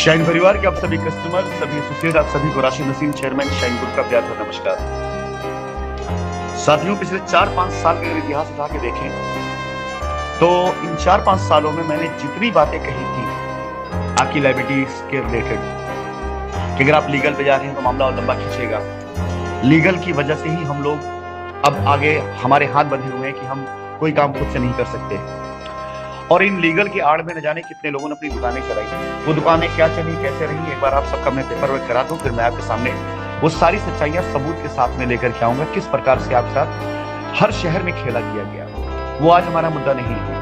Shine परिवार के आप सभी कस्टमर, सभी एसोसिएट, आप सभी को Rashid Naseem chairman shine group का प्यार भरा नमस्कार। साथियों, पिछले 4-5 साल का अगर इतिहास उठा के देखें तो इन 4-5 सालों में मैंने जितनी बातें कही थी आपकी लायबिलिटीज के रिलेटेड कि अगर आप लीगल पे जा रहे हैं तो मामला और लंबा खींचेगा, लीगल की वजह से ही हम लोग अब आगे हमारे हाथ बंधे हुए हैं कि हम कोई काम खुद से नहीं कर सकते, और इन लीगल की आड़ में न जाने कितने लोगों ने अपनी दुकानें चलाई। वो दुकानें क्या चली, कैसे रही, एक बार आप सबका मैं पेपर वर्क करा दूं, फिर मैं आपके सामने वो सारी सच्चाइयां सबूत के साथ में लेकर के आऊंगा किस प्रकार से आपके साथ हर शहर में खेला किया गया। वो आज हमारा मुद्दा नहीं है।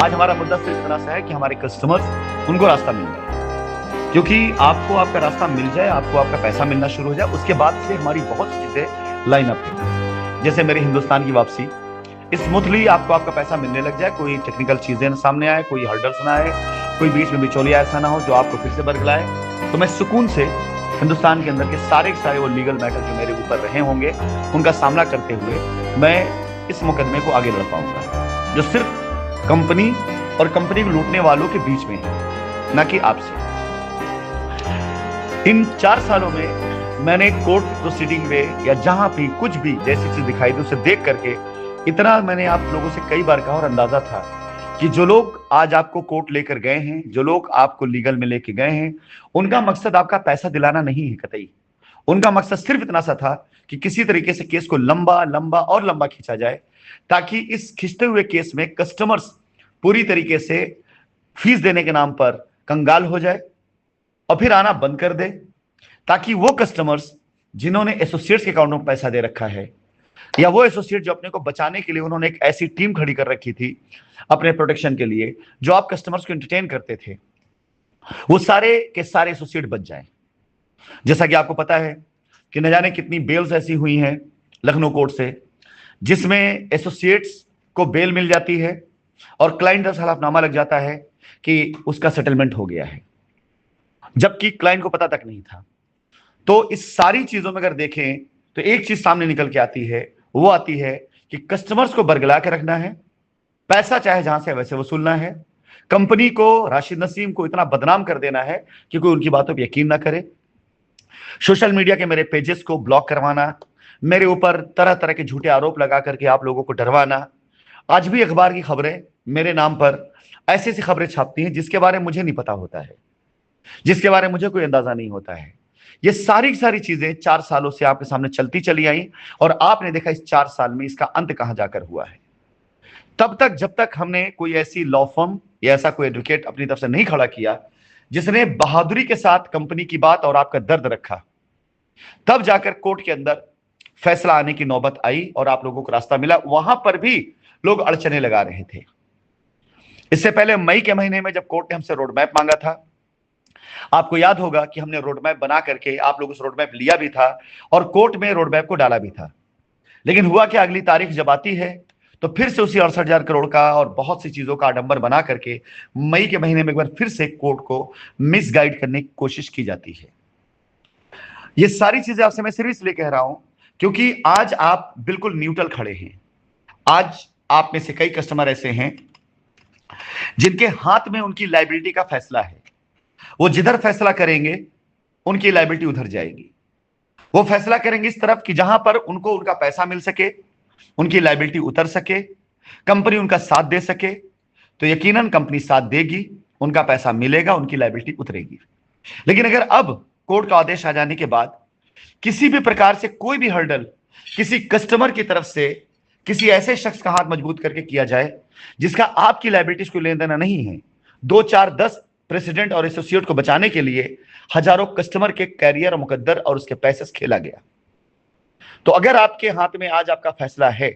आज हमारा मुद्दा सिर्फ इतना सा है कि हमारे कस्टमर्स उनको रास्ता मिल जाए, क्योंकि आपको आपका रास्ता मिल जाए, आपको आपका पैसा मिलना शुरू हो जाए, उसके बाद से हमारी बहुत सी चीजें लाइन अप है। जैसे मेरे हिंदुस्तान की वापसी, स्मूथली आपको आपका पैसा मिलने लग जाए, कोई टेक्निकल चीजें सामने आए, कोई हर्डल्स ना आए, कोई बीच में बिचौलिया ऐसा ना हो जो आपको फिर से बरगलाए, तो मैं सुकून से हिंदुस्तान के अंदर के सारे वो लीगल मैटर जो मेरे ऊपर रहे होंगे उनका सामना करते हुए मैं इस मुकदमे को आगे लड़ पाऊंगा, जो सिर्फ कंपनी और कंपनी को लूटने वालों के बीच में है, ना कि आपसे। इन 4 सालों में मैंने कोर्ट प्रोसीडिंग में या जहां भी कुछ भी जैसी चीज दिखाई दी उसे देख करके इतना मैंने आप लोगों से कई बार कहा और अंदाजा था कि जो लोग आज आपको कोर्ट लेकर गए हैं, जो लोग आपको लीगल में लेके गए हैं, उनका मकसद आपका पैसा दिलाना नहीं है कतई। उनका मकसद सिर्फ इतना सा था कि किसी तरीके से केस को लंबा लंबा और लंबा खींचा जाए, ताकि इस खिंचते हुए केस में कस्टमर्स पूरी तरीके से फीस देने के नाम पर कंगाल हो जाए और फिर आना बंद कर दे, ताकि वो कस्टमर्स जिन्होंने एसोसिएट्स के अकाउंटों में पैसा दे रखा है, या वो एसोसिएट जो अपने को बचाने के लिए उन्होंने एक ऐसी टीम खड़ी कर रखी थी अपने प्रोटेक्शन के लिए, जो आप कस्टमर्स को एंटरटेन करते थे, वो सारे के सारे एसोसिएट बच जाएं। जैसा कि आपको पता है कि न जाने कितनी बेल्स ऐसी हुई हैं लखनऊ कोर्ट से, जिसमें एसोसिएट्स को बेल मिल जाती है और क्लाइंट का हलफनामा लग जाता है कि उसका सेटलमेंट हो गया है, जबकि क्लाइंट को पता तक नहीं था। तो इस सारी चीजों में अगर देखें तो एक चीज सामने निकल के आती है, वो आती है कि कस्टमर्स को बरगला के रखना है, पैसा चाहे जहां से वैसे वसूलना है, कंपनी को, राशिद नसीम को इतना बदनाम कर देना है कि कोई उनकी बातों पर यकीन ना करे, सोशल मीडिया के मेरे पेजेस को ब्लॉक करवाना, मेरे ऊपर तरह तरह के झूठे आरोप लगा करके आप लोगों को डरवाना। आज भी अखबार की खबरें मेरे नाम पर ऐसी ऐसी खबरें छापती हैं जिसके बारे में मुझे नहीं पता होता है, जिसके बारे में मुझे कोई अंदाजा नहीं होता है। ये सारी की सारी चीजें 4 सालों से आपके सामने चलती चली आई, और आपने देखा इस 4 साल में इसका अंत कहां जाकर हुआ है। तब तक जब तक हमने कोई ऐसी लॉ फर्म या ऐसा कोई एडवोकेट अपनी तरफ से नहीं खड़ा किया जिसने बहादुरी के साथ कंपनी की बात और आपका दर्द रखा, तब जाकर कोर्ट के अंदर फैसला आने की नौबत आई और आप लोगों को रास्ता मिला। वहां पर भी लोग अड़चने लगा रहे थे। इससे पहले मई के महीने में जब कोर्ट ने हमसे रोड मैप मांगा था, आपको याद होगा कि हमने रोड मैप बना करके आप लोगों से रोड मैप लिया भी था और कोर्ट में रोड मैप को डाला भी था। लेकिन हुआ कि अगली तारीख जब आती है तो फिर से उसी 68,000 करोड़ का और बहुत सी चीजों का आडंबर बना करके मई के महीने में एक बार फिर से कोर्ट को मिसगाइड करने की कोशिश की जाती है। ये सारी चीजें आपसे मैं सिर्फ इसलिए कह रहा हूं क्योंकि आज आप बिल्कुल न्यूट्रल खड़े हैं। आज आप में से कई कस्टमर ऐसे हैं जिनके हाथ में उनकी लायबिलिटी का फैसला है। वो जिधर फैसला करेंगे उनकी लायबिलिटी उधर जाएगी। वो फैसला करेंगे इस तरफ कि जहां पर उनको उनका पैसा मिल सके, उनकी लायबिलिटी उतर सके, कंपनी उनका साथ दे सके, तो यकीनन कंपनी साथ देगी, उनका पैसा मिलेगा, उनकी लायबिलिटी उतरेगी। लेकिन अगर अब कोर्ट का आदेश आ जाने के बाद किसी भी प्रकार से कोई भी हर्डल किसी कस्टमर की तरफ से किसी ऐसे शख्स का हाथ मजबूत करके किया जाए जिसका आपकी लायबिलिटीज को लेन देना नहीं है, 2, 4, 10 प्रेसिडेंट और एसोसिएट को बचाने के लिए हजारों कस्टमर के कैरियर और मुकद्दर और उसके पैसे खेला गया। तो अगर आपके हाथ में आज आपका फैसला है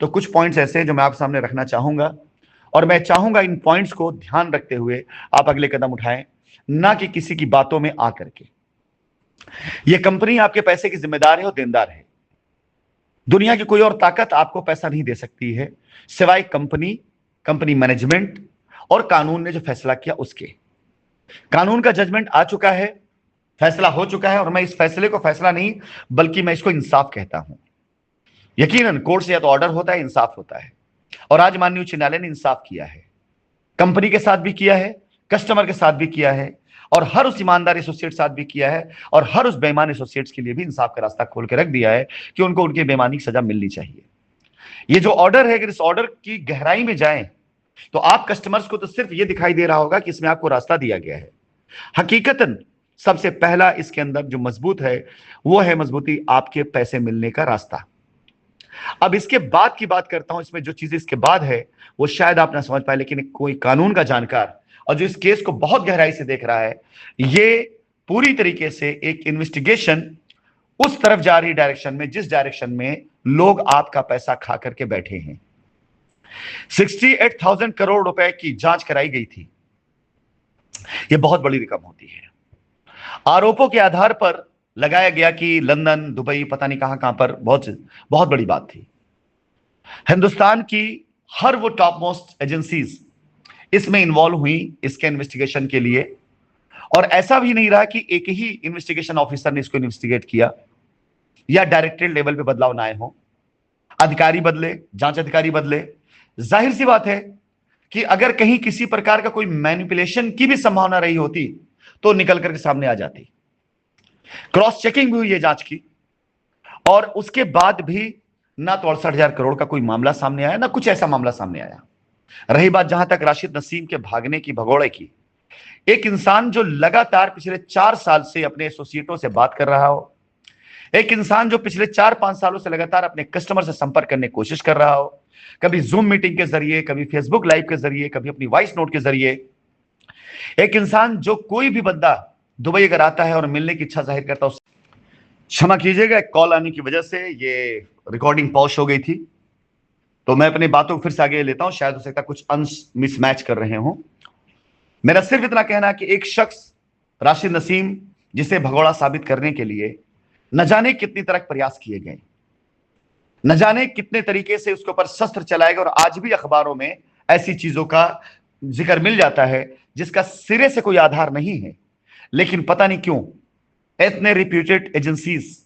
तो कुछ पॉइंट्स ऐसे हैं जो मैं आपके सामने रखना चाहूंगा, और मैं चाहूंगा इन पॉइंट्स को ध्यान रखते हुए आप अगले कदम उठाएं, ना कि किसी की बातों में आकर के। यह कंपनी आपके पैसे की जिम्मेदार है और देनदार है। दुनिया की कोई और ताकत आपको पैसा नहीं दे सकती है सिवाय कंपनी मैनेजमेंट और कानून ने जो फैसला किया उसके। कानून का जजमेंट आ चुका है, फैसला हो चुका है, और मैं इस फैसले को फैसला नहीं बल्कि मैं इसको इंसाफ कहता हूं। यकीनन कोर्ट से या तो ऑर्डर होता है, इंसाफ होता है, और आज माननीय उच्च न्यायालय ने इंसाफ किया है। कंपनी के साथ भी किया है, कस्टमर के साथ भी किया है, और हर उस ईमानदार एसोसिएट साथ भी किया है, और हर उस बेईमान एसोसिएट्स के लिए भी इंसाफ का रास्ता खोल के रख दिया है कि उनको उनकी बेईमानी की सजा मिलनी चाहिए। ये जो ऑर्डर है, अगर इस ऑर्डर की गहराई में जाएं तो आप कस्टमर्स को तो सिर्फ ये दिखाई दे रहा होगा कि इसमें आपको रास्ता दिया गया है। हकीकतन सबसे पहला इसके अंदर जो मजबूत है वो है मजबूती आपके पैसे मिलने का रास्ता। अब इसके बाद की बात करता हूं, इसमें जो चीजें इसके बाद है वो शायद आप ना समझ पाए, लेकिन कोई कानून का जानकार और जो इस केस को बहुत गहराई से देख रहा है, ये पूरी तरीके से एक इन्वेस्टिगेशन उस तरफ जा रही डायरेक्शन में जिस डायरेक्शन में लोग आपका पैसा खा करके बैठे हैं। 68,000 करोड़ रुपए की जांच कराई गई थी। यह बहुत बड़ी रकम होती है। आरोपों के आधार पर लगाया गया कि लंदन, दुबई, पता नहीं कहां कहां पर बहुत बहुत बड़ी बात थी। हिंदुस्तान की हर वो टॉप मोस्ट एजेंसीज इसमें इन्वॉल्व हुई इसके इन्वेस्टिगेशन के लिए, और ऐसा भी नहीं रहा कि एक ही इन्वेस्टिगेशन ऑफिसर ने इसको इन्वेस्टिगेट किया या डायरेक्टरेट लेवल पे बदलाव ना आए हो। अधिकारी बदले, जांच अधिकारी बदले। जाहिर सी बात है कि अगर कहीं किसी प्रकार का कोई मैनिपुलेशन की भी संभावना रही होती तो निकल करके सामने आ जाती। क्रॉस चेकिंग भी हुई है जांच की, और उसके बाद भी ना तो 68,000 करोड़ का कोई मामला सामने आया, ना कुछ ऐसा मामला सामने आया। रही बात जहां तक राशिद नसीम के भागने की, भगोड़े की, एक इंसान जो लगातार पिछले 4 साल से अपने एसोसिएटों से बात कर रहा हो, एक इंसान जो पिछले 4-5 सालों से लगातार अपने कस्टमर से संपर्क करने की कोशिश कर रहा हो, कभी जूम मीटिंग के जरिए, कभी फेसबुक लाइव के जरिए, कभी अपनी वॉइस नोट के जरिए, एक इंसान जो कोई भी बंदा दुबई अगर आता है और मिलने की इच्छा जाहिर करता है, क्षमा कीजिएगा एक कॉल आने की वजह से ये रिकॉर्डिंग पॉज हो गई थी, तो मैं अपनी बातों को फिर से आगे लेता हूं, शायद हो सकता है कुछ अंश मिसमैच कर रहे हो। मेरा सिर्फ इतना कहना है कि एक शख्स राशिद नसीम, जिसे भगोड़ा साबित करने के लिए न जाने कितनी तरह प्रयास किए गए, न जाने कितने तरीके से उसके ऊपर शस्त्र चलाए गए, और आज भी अखबारों में ऐसी चीजों का जिक्र मिल जाता है जिसका सिरे से कोई आधार नहीं है, लेकिन पता नहीं क्यों इतने रिप्यूटेड एजेंसीज,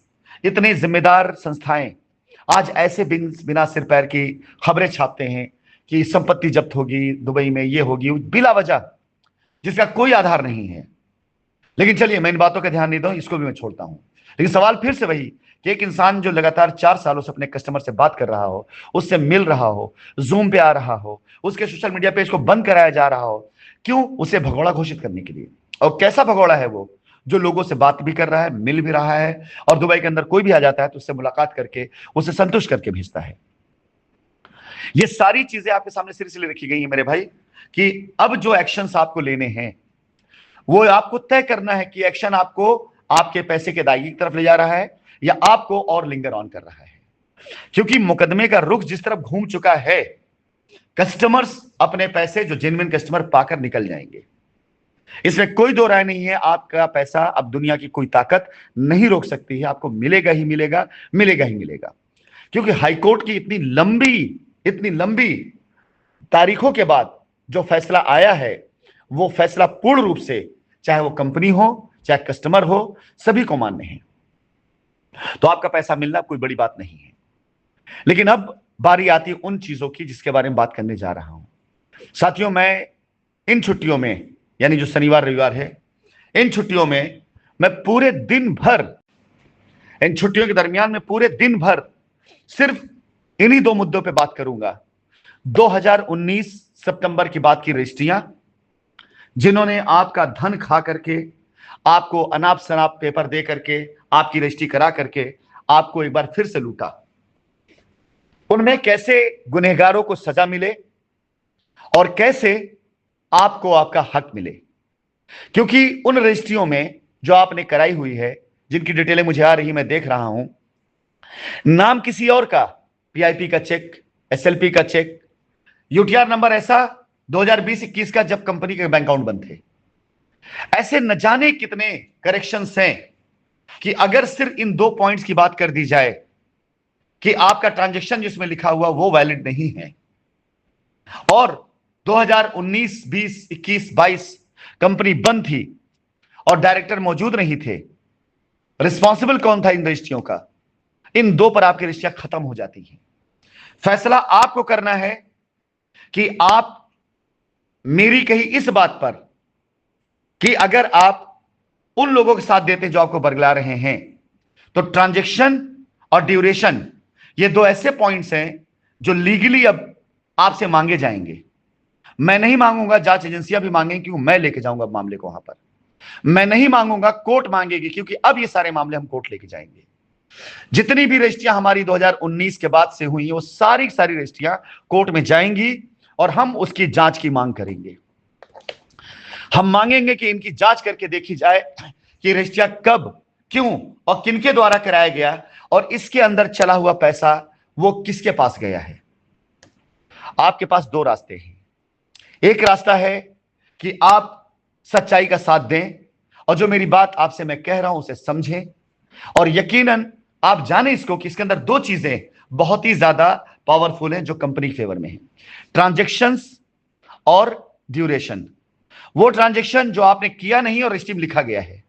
इतने जिम्मेदार संस्थाएं आज ऐसे बिना सिर पैर की खबरें छापते हैं कि संपत्ति जब्त होगी दुबई में, ये होगी बिला वजह, जिसका कोई आधार नहीं है। लेकिन चलिए मैं इन बातों का ध्यान नहीं दूं, इसको भी मैं छोड़ता हूं। लेकिन सवाल फिर से वही कि एक इंसान जो लगातार 4 सालों से अपने कस्टमर से बात कर रहा हो, उससे मिल रहा हो, जूम पे आ रहा हो, उसके सोशल मीडिया पेज को बंद कराया जा रहा हो, क्यों? उसे भगोड़ा घोषित करने के लिए। और कैसा भगोड़ा है वो? जो लोगों से बात भी कर रहा है, मिल भी रहा है, और दुबई के अंदर कोई भी आ जाता है तो उससे मुलाकात करके उसे संतुष्ट करके भेजता है। ये सारी चीजें आपके सामने सिरे से रखी गई है मेरे भाई, कि अब जो एक्शंस आपको लेने हैं वो आपको तय करना है कि एक्शन आपको आपके पैसे के दायरे की तरफ ले जा रहा है या आपको और लिंगर ऑन कर रहा है। क्योंकि मुकदमे का रुख जिस तरफ घूम चुका है, कस्टमर्स अपने पैसे, जो जेन्युइन कस्टमर, पाकर निकल जाएंगे। इसमें कोई दो राय नहीं है। आपका पैसा अब दुनिया की कोई ताकत नहीं रोक सकती है, आपको मिलेगा ही मिलेगा, मिलेगा ही मिलेगा। क्योंकि हाईकोर्ट की इतनी लंबी तारीखों के बाद जो फैसला आया है, वो फैसला पूर्ण रूप से, चाहे वो कंपनी हो चाहे कस्टमर हो, सभी को मान्य है। तो आपका पैसा मिलना कोई बड़ी बात नहीं है। लेकिन अब बारी आती है उन चीजों की जिसके बारे में बात करने जा रहा हूं। साथियों, मैं इन छुट्टियों में, यानी जो शनिवार रविवार है, इन छुट्टियों में मैं पूरे दिन भर, इन छुट्टियों के दरमियान में पूरे दिन भर सिर्फ इन्हीं 2 मुद्दों पे बात करूंगा। 2019 सितंबर की बात की रजिस्ट्रियां, जिन्होंने आपका धन खा करके, आपको अनाप शनाप पेपर दे करके, आपकी रजिस्ट्री करा करके आपको एक बार फिर से लूटा, उनमें कैसे गुनहगारों को सजा मिले और कैसे आपको आपका हक मिले। क्योंकि उन रजिस्ट्रियों में जो आपने कराई हुई है, जिनकी डिटेलें मुझे आ रही, मैं देख रहा हूं, नाम किसी और का, पीआईपी का चेक, एसएलपी का चेक, यूटीआर नंबर ऐसा 2020-21 का जब कंपनी के बैंक अकाउंट बंद थे। ऐसे न जाने कितने करेक्शंस हैं कि अगर सिर्फ इन 2 पॉइंट्स की बात कर दी जाए कि आपका ट्रांजैक्शन जिसमें लिखा हुआ वो वैलिड नहीं है, और 2019, 20, 21, 22 कंपनी बंद थी और डायरेक्टर मौजूद नहीं थे, रिस्पॉन्सिबल कौन था इन रजिस्ट्रियों का, इन 2 पर आपकी रजिस्ट्रियां खत्म हो जाती हैं। फैसला आपको करना है कि आप मेरी कही इस बात पर कि अगर आप उन लोगों के साथ देते जो आपको बरगला रहे हैं, तो ट्रांजैक्शन और ड्यूरेशन, ये दो ऐसे पॉइंट्स हैं जो लीगली अब आपसे मांगे जाएंगे। मैं नहीं मांगूंगा, जांच एजेंसियां भी मांगेंगी क्योंकि मैं लेके जाऊंगा मामले को वहां पर। मैं नहीं मांगूंगा, कोर्ट मांगेगी, क्योंकि अब ये सारे मामले हम कोर्ट लेके जाएंगे। जितनी भी रजिस्ट्रियां हमारी 2019 के बाद से हुई, वो सारी सारी रजिस्ट्रियां कोर्ट में जाएंगी और हम उसकी जांच की मांग करेंगे। हम मांगेंगे कि इनकी जांच करके देखी जाए कि रजिस्ट्रियां कब, क्यों और किनके द्वारा कराया गया, और इसके अंदर चला हुआ पैसा वो किसके पास गया है। आपके पास दो रास्ते हैं। एक रास्ता है कि आप सच्चाई का साथ दें और जो मेरी बात आपसे मैं कह रहा हूं उसे समझें, और यकीनन आप जाने इसको कि इसके अंदर दो चीजें बहुत ही ज्यादा पावरफुल हैं जो कंपनी के फेवर में है, ट्रांजैक्शंस और ड्यूरेशन। वो ट्रांजैक्शन जो आपने किया नहीं और रजिस्ट्री में लिखा गया है,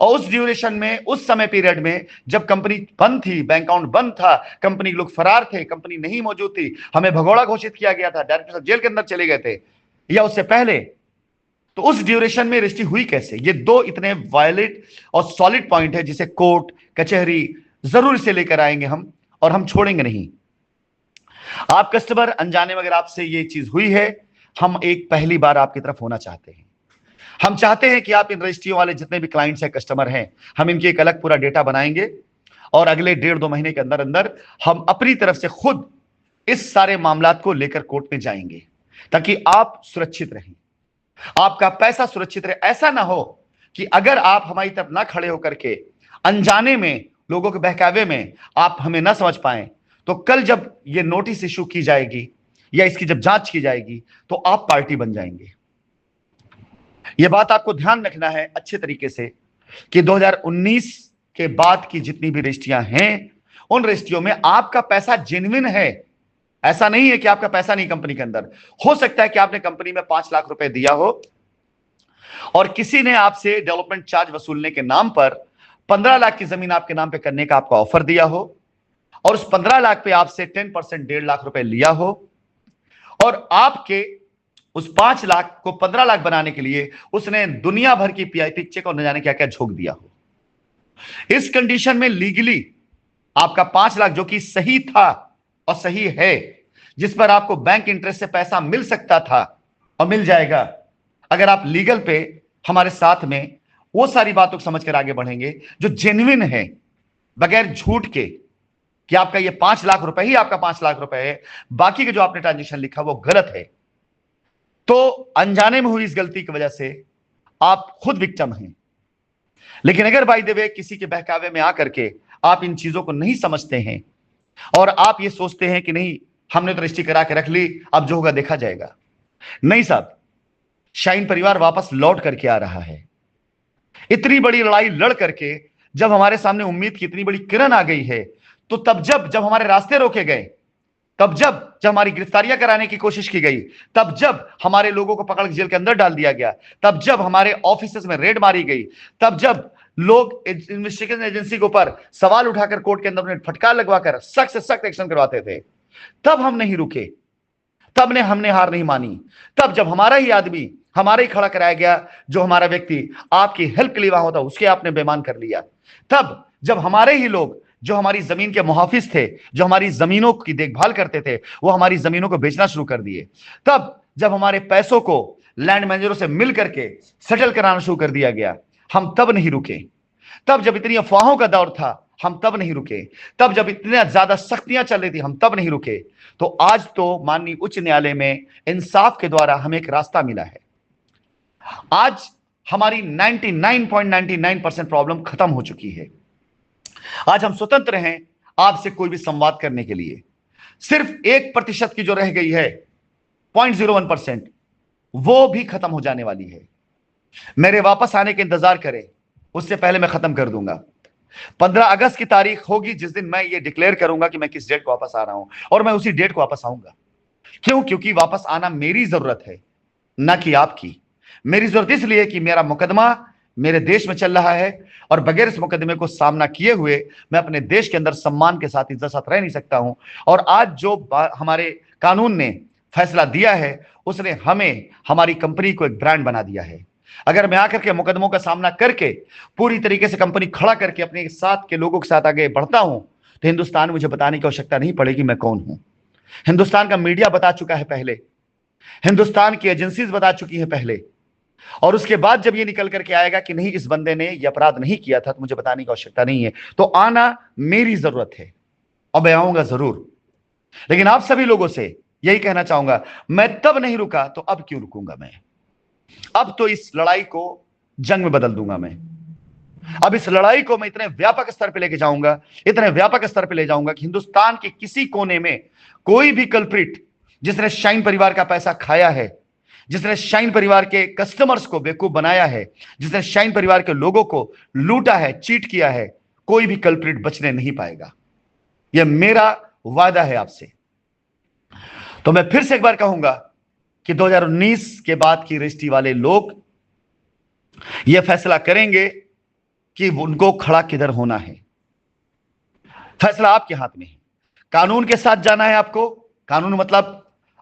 और उस ड्यूरेशन में, उस समय पीरियड में जब कंपनी बंद थी, बैंक अकाउंट बंद था, कंपनी के लोग फरार थे, कंपनी नहीं मौजूद थी, हमें भगोड़ा घोषित किया गया था, डायरेक्टर साहब जेल के अंदर चले गए थे, या उससे पहले, तो उस ड्यूरेशन में रजिस्ट्री हुई कैसे। ये दो इतने वायलेट और सॉलिड पॉइंट है जिसे कोर्ट कचहरी जरूर से लेकर आएंगे हम, और हम छोड़ेंगे नहीं। आप कस्टमर अनजाने में अगर आपसे ये चीज हुई है, हम एक पहली बार आपकी तरफ होना चाहते हैं। हम चाहते हैं कि आप इन रजिस्ट्रियों वाले जितने भी क्लाइंट्स हैं, कस्टमर हैं, हम इनकी एक अलग पूरा डेटा बनाएंगे और अगले 1.5-2 महीने के अंदर अंदर हम अपनी तरफ से खुद इस सारे मामलात को लेकर कोर्ट में जाएंगे, ताकि आप सुरक्षित रहें, आपका पैसा सुरक्षित रहे। ऐसा ना हो कि अगर आप हमारी तरफ ना खड़े होकर के अनजाने में, लोगों के बहकावे में आप हमें ना समझ पाए, तो कल जब ये नोटिस इशू की जाएगी या इसकी जब जांच की जाएगी तो आप पार्टी बन जाएंगे। यह बात आपको ध्यान रखना है अच्छे तरीके से कि 2019 के बाद की जितनी भी रजिस्ट्रियां हैं, उन रजिस्ट्रियों में आपका पैसा जेन्युइन है। ऐसा नहीं है कि आपका पैसा नहीं कंपनी के अंदर। हो सकता है कि आपने कंपनी में 5 लाख रुपए दिया हो और किसी ने आपसे डेवलपमेंट चार्ज वसूलने के नाम पर 15 लाख की जमीन आपके नाम पे करने का आपको ऑफर दिया हो, और उस 15 लाख पे आपसे 10% 1.5 लाख रुपए लिया हो, और आपके उस 5 लाख को 15 लाख बनाने के लिए उसने दुनिया भर की पीआईपी चेक और न जाने क्या क्या झोंक दिया हो। इस कंडीशन में लीगली आपका 5 लाख, जो कि सही था और सही है, जिस पर आपको बैंक इंटरेस्ट से पैसा मिल सकता था और मिल जाएगा, अगर आप लीगल पे हमारे साथ में वो सारी बातों को समझकर आगे बढ़ेंगे जो जेन्युइन है, बगैर झूठ के कि आपका ये 5 लाख रुपए ही आपका 5 लाख रुपए है, बाकी के जो आपने ट्रांजेक्शन लिखा वो गलत है, तो अनजाने में हुई इस गलती की वजह से आप खुद विक्टिम हैं। लेकिन अगर बाय द वे किसी के बहकावे में आकर के आप इन चीजों को नहीं समझते हैं और आप ये सोचते हैं कि नहीं हमने तो रजिस्ट्री करा के रख ली, अब जो होगा देखा जाएगा, नहीं साहब, शाइन परिवार वापस लौट करके आ रहा है। इतनी बड़ी लड़ाई लड़ करके जब हमारे सामने उम्मीद की इतनी बड़ी किरण आ गई है, तो तब जब हमारे रास्ते रोके गए, तब जब हमारी गिरफ्तारियां कराने की कोशिश की गई, तब जब हमारे लोगों को पकड़ के जेल के अंदर डाल दिया गया, तब जब हमारे ऑफिसेज में रेड मारी गई, तब जब लोग इन्वेस्टिगेशन एजेंसी के ऊपर सवाल उठाकर कोर्ट के अंदर उन्हें फटकार लगवाकर सख्त से सख्त एक्शन करवाते थे, तब हम नहीं रुके, तब हमने हार नहीं मानी। तब जब हमारा ही आदमी, हमारा ही खड़ा कराया गया, जो हमारा व्यक्ति आपकी हेल्प के लिए वहां होता, उसके आपने बेईमान कर लिया। तब जब हमारे ही लोग जो हमारी जमीन के मुहाफिज थे, जो हमारी जमीनों की देखभाल करते थे, वो हमारी जमीनों को बेचना शुरू कर दिए। तब जब हमारे पैसों को लैंड मैनेजरों से मिल करके सेटल कराना शुरू कर दिया गया, हम तब नहीं रुके। तब जब इतनी अफवाहों का दौर था, हम तब नहीं रुके। तब जब इतनी ज्यादा सख्तियां चल रही थी, हम तब नहीं रुके। तो आज तो माननीय उच्च न्यायालय में इंसाफ के द्वारा हमें एक रास्ता मिला है। आज हमारी 99.99% प्रॉब्लम खत्म हो चुकी है। आज हम स्वतंत्र हैं आपसे कोई भी संवाद करने के लिए। सिर्फ 1% की जो रह गई है, 0.01%, वो भी खत्म हो जाने वाली है। मेरे वापस आने के इंतजार करें, उससे पहले मैं खत्म कर दूंगा। 15 अगस्त की तारीख होगी जिस दिन मैं ये डिक्लेयर करूंगा कि मैं किस डेट को वापस आ रहा हूं, और मैं उसी डेट को वापस आऊंगा। क्यों? क्योंकि वापस आना मेरी जरूरत है, ना कि आपकी। मेरी जरूरत इसलिए कि मेरा मुकदमा मेरे देश में चल रहा है, और बगैर इस मुकदमे को सामना किए हुए मैं अपने देश के अंदर सम्मान के साथ, इज्जत साथ रह नहीं सकता हूं। और आज जो हमारे कानून ने फैसला दिया है, उसने हमें, हमारी कंपनी को एक ब्रांड बना दिया है। अगर मैं आकर के मुकदमों का सामना करके पूरी तरीके से कंपनी खड़ा करके अपने साथ के लोगों के साथ आगे बढ़ता हूं, तो हिंदुस्तान मुझे बताने की आवश्यकता नहीं पड़ेगी मैं कौन हूं। हिंदुस्तान का मीडिया बता चुका है पहले, हिंदुस्तान की एजेंसीज बता चुकी है पहले, और उसके बाद जब ये निकल करके आएगा कि नहीं इस बंदे ने ये अपराध नहीं किया था, तो मुझे बताने की आवश्यकता नहीं है। तो आना मेरी जरूरत है और मैं आऊंगा जरूर। लेकिन आप सभी लोगों से यही कहना चाहूंगा, मैं तब नहीं रुका तो अब क्यों रुकूंगा मैं? अब तो इस लड़ाई को जंग में बदल दूंगा मैं। अब इस लड़ाई को मैं इतने व्यापक स्तर पर लेके जाऊंगा, इतने व्यापक स्तर पर ले जाऊंगा कि हिंदुस्तान के किसी कोने में कोई भी कल्प्रिट जिसने शाइन परिवार का पैसा खाया है, जिसने शाइन परिवार के कस्टमर्स को बेवकूफ बनाया है, जिसने शाइन परिवार के लोगों को लूटा है, चीट किया है, कोई भी कल्प्रिट बचने नहीं पाएगा। यह मेरा वादा है आपसे। तो मैं फिर से एक बार कहूंगा कि 2019 के बाद की रजिस्ट्री वाले लोग यह फैसला करेंगे कि उनको खड़ा किधर होना है। फैसला आपके हाथ में है। कानून के साथ जाना है आपको। कानून मतलब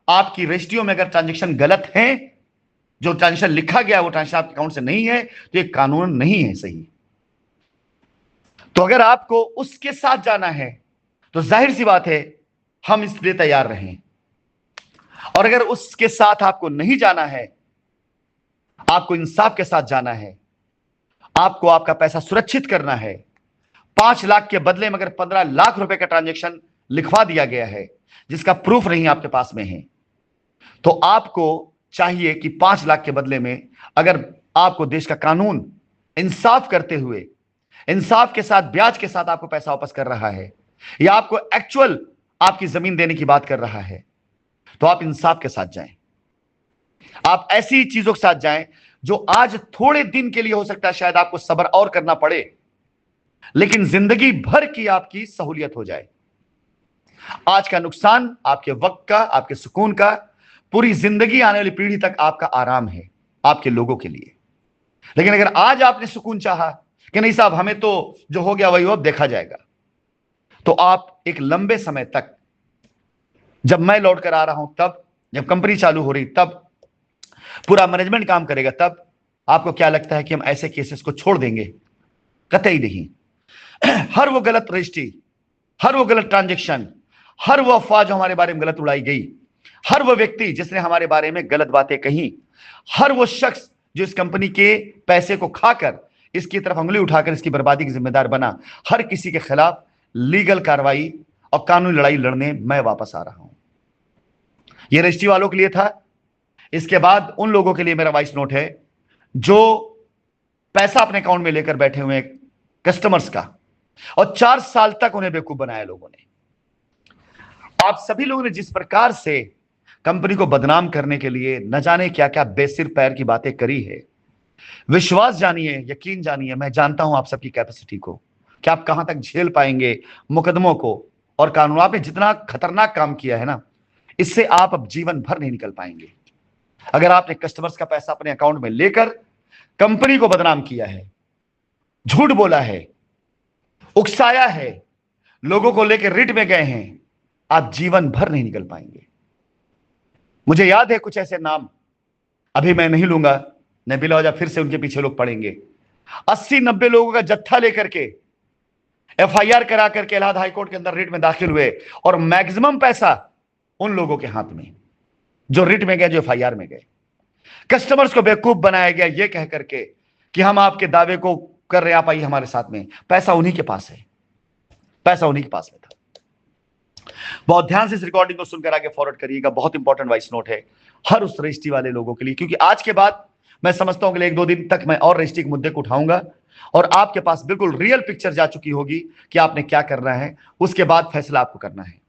आपकी रजिस्ट्रियों में अगर ट्रांजैक्शन गलत है, जो ट्रांजैक्शन लिखा गया वो ट्रांजैक्शन आपके अकाउंट से नहीं है, तो ये कानून नहीं है सही। तो अगर आपको उसके साथ जाना है तो जाहिर सी बात है हम इसलिए तैयार रहें। और अगर उसके साथ आपको नहीं जाना है, आपको इंसाफ के साथ जाना है, आपको आपका पैसा सुरक्षित करना है, 5 लाख के बदले में अगर 15 लाख रुपए का ट्रांजैक्शन लिखवा दिया गया है जिसका प्रूफ नहीं आपके पास में है, तो आपको चाहिए कि 5 लाख के बदले में अगर आपको देश का कानून इंसाफ करते हुए, इंसाफ के साथ ब्याज के साथ आपको पैसा वापस कर रहा है, या आपको एक्चुअल आपकी जमीन देने की बात कर रहा है, तो आप इंसाफ के साथ जाएं। आप ऐसी चीजों के साथ जाएं जो आज थोड़े दिन के लिए हो सकता है शायद आपको सब्र और करना पड़े, लेकिन जिंदगी भर की आपकी सहूलियत हो जाए। आज का नुकसान आपके वक्त का, आपके सुकून का, पूरी जिंदगी आने वाली पीढ़ी तक आपका आराम है आपके लोगों के लिए। लेकिन अगर आज आपने सुकून चाहा कि नहीं साहब हमें तो जो हो गया वही अब देखा जाएगा, तो आप एक लंबे समय तक, जब मैं लौट कर आ रहा हूं तब, जब कंपनी चालू हो रही तब, पूरा मैनेजमेंट काम करेगा तब, आपको क्या लगता है कि हम ऐसे केसेस को छोड़ देंगे? कतई नहीं। हर वो गलत रजिस्ट्री, हर वो गलत ट्रांजैक्शन, हर वो अफवाह जो हमारे बारे में गलत उड़ाई गई, हर वो व्यक्ति जिसने हमारे बारे में गलत बातें कही, हर वो शख्स जो इस कंपनी के पैसे को खाकर इसकी तरफ उंगली उठाकर इसकी बर्बादी की जिम्मेदार बना, हर किसी के खिलाफ लीगल कार्रवाई और कानूनी लड़ाई लड़ने मैं वापस आ रहा हूं। यह रजिस्ट्री वालों के लिए था। इसके बाद उन लोगों के लिए मेरा वॉइस नोट है जो पैसा अपने अकाउंट में लेकर बैठे हुए कस्टमर्स का, और 4 साल तक उन्हें बेवकूफ बनाया लोगों ने। आप सभी लोगों ने जिस प्रकार से कंपनी को बदनाम करने के लिए न जाने क्या क्या बेसिर पैर की बातें करी है, विश्वास जानिए, यकीन जानिए, मैं जानता हूं आप सबकी कैपेसिटी को कि आप कहां तक झेल पाएंगे मुकदमों को और कानून। आपने जितना खतरनाक काम किया है ना, इससे आप अब जीवन भर नहीं निकल पाएंगे। अगर आपने कस्टमर्स का पैसा अपने अकाउंट में लेकर कंपनी को बदनाम किया है, झूठ बोला है, उकसाया है, लोगों को लेकर रिट में गए हैं, आप जीवन भर नहीं निकल पाएंगे। मुझे याद है कुछ ऐसे नाम, अभी मैं नहीं लूंगा, न बिला वजह फिर से उनके पीछे लोग पड़ेंगे। 80-90 लोगों का जत्था लेकर के एफआईआर करा करके इलाहाबाद हाईकोर्ट के अंदर रिट में दाखिल हुए, और मैक्सिमम पैसा उन लोगों के हाथ में जो रिट में गए, जो एफआईआर में गए। कस्टमर्स को बेवकूफ बनाया गया यह कह करके कि हम आपके दावे को कर रहे हैं, आप आइए हमारे साथ में। पैसा उन्हीं के पास है, पैसा उन्हीं के पास में था। बहुत ध्यान से इस रिकॉर्डिंग को सुनकर आगे फॉरवर्ड करिएगा। बहुत इंपॉर्टेंट वॉइस नोट है हर उस रजिस्ट्री वाले लोगों के लिए, क्योंकि आज के बाद मैं समझता हूं कि 1-2 दिन तक मैं और रजिस्ट्री के मुद्दे को उठाऊंगा और आपके पास बिल्कुल रियल पिक्चर जा चुकी होगी कि आपने क्या करना है। उसके बाद फैसला आपको करना है।